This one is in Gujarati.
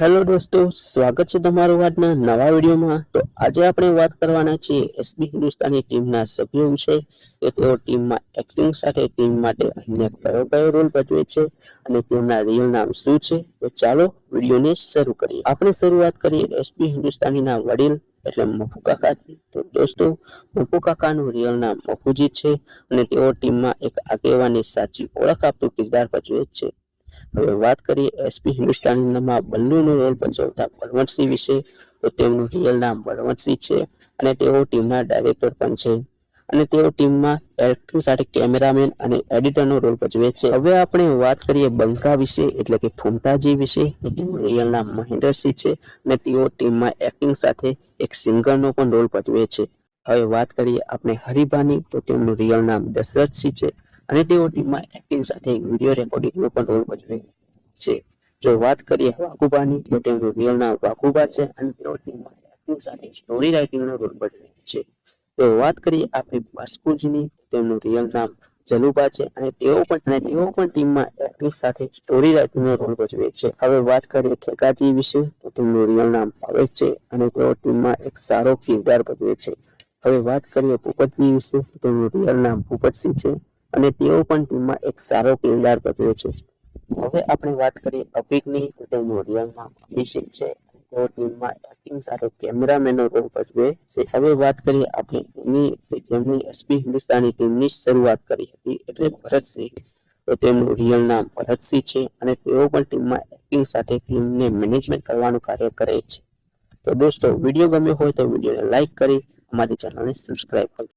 હેલો દોસ્તો, સ્વાગત છે તમારું આજના નવા વિડીયોમાં। તો આજે આપણે વાત કરવાના છીએ એસબી હિન્દુસ્તાની ટીમના સભ્યો વિશે કે તેઓ ટીમમાં એક્ટિંગ સાથે ટીમ માટે અન્ય કયો રોલ ભજવે છે અને તેમના રિયલ નામ શું છે। તો ચાલો વિડીયોને શરૂ કરીએ। આપણે શરૂઆત કરીએ એસબી હિન્દુસ્તાનીના વડીલ એટલે મફુ કાકાથી। તો દોસ્તો, મફુ કાકાનું રિયલ નામ મફુજી છે અને તેઓ ટીમમાં એક આગેવાની સાચી ઓળખ આપતું કિરદાર ભજવે છે। હવે વાત કરીએ એસપી હિન્દુસ્તાનીમાં બલ્લુનો રોલ ભજવતા બળવંતસિંહ વિશે। તો તેમનું રિયલ નામ બળવંતસિંહ છે અને તેઓ ટીમના ડાયરેક્ટર પણ છે અને તેઓ ટીમમાં એક્ટિંગ સાથે કેમેરામેન અને એડિટરનો રોલ ભજવે છે। હવે આપણે વાત કરીએ બંકા વિશે એટલે કે ફૂમતાજી વિશે। તેમનું રિયલ નામ મહેન્દ્રસિંહ છે અને તેઓ ટીમમાં એક્ટિંગ સાથે એક સિંગરનો પણ રોલ ભજવે છે। હવે વાત કરીએ આપણે હરિભાની। તો તેમનું રિયલ નામ દશરથસિંહ છે અને તેઓ ટીમમાં એક્ટિંગ સાથે વિડીયો રેકોર્ડિંગનો પણ રોલ ભજવે છે। જો વાત કરીએ વાઘુબાની તો તેમનું રિયલ નામ વાઘુબા છે અને તેઓ ટીમમાં એક્ટિંગ સાથે સ્ટોરી રાઇટિંગનો રોલ ભજવે છે। તો વાત કરીએ આપણે બાસ્કુજીની। તેમનું રિયલ નામ જલુબા છે અને તેઓ પણ ટીમમાં એક્ટિંગ સાથે સ્ટોરી રાઇટિંગનો રોલ ભજવે છે। હવે વાત કરીએ ખેકાજી વિશે। તો તેમનું રિયલ નામ ભાવેશ છે અને તેઓ ટીમમાં એક સારો કિરદાર ભજવે છે। હવે વાત કરીએ પોપટજી વિશે। તેમનું રિયલ નામ પોપટસિંહ છે અને તેઓ પણ ટીમમાં એક સારો કિરદાર ભજવે છે। હવે આપણે વાત કરીએ અભિકની। તો તેમનું રિયલ નામ અભિષેક છે। તેઓ ટીમમાં એક્ટિંગ સાથે કેમેરામેનનો રોલ ભજવે છે। હવે વાત કરીએ આપણે જેમની એસબી હિન્દુસ્તાની ટીમની શરૂઆત કરી હતી એટલે ભરતસિંહ। તો તેમનું રિયલ નામ ભરતસિંહ છે અને તેઓ પણ ટીમમાં એક્ટિંગ સાથે ટીમને મેનેજમેન્ટ કરવાનું કાર્ય કરે છે। તો દોસ્તો, વિડીયો ગમ્યો હોય તો વિડીયોને લાઈક કરી અમારી ચેનલને સબસ્ક્રાઇબ કરો।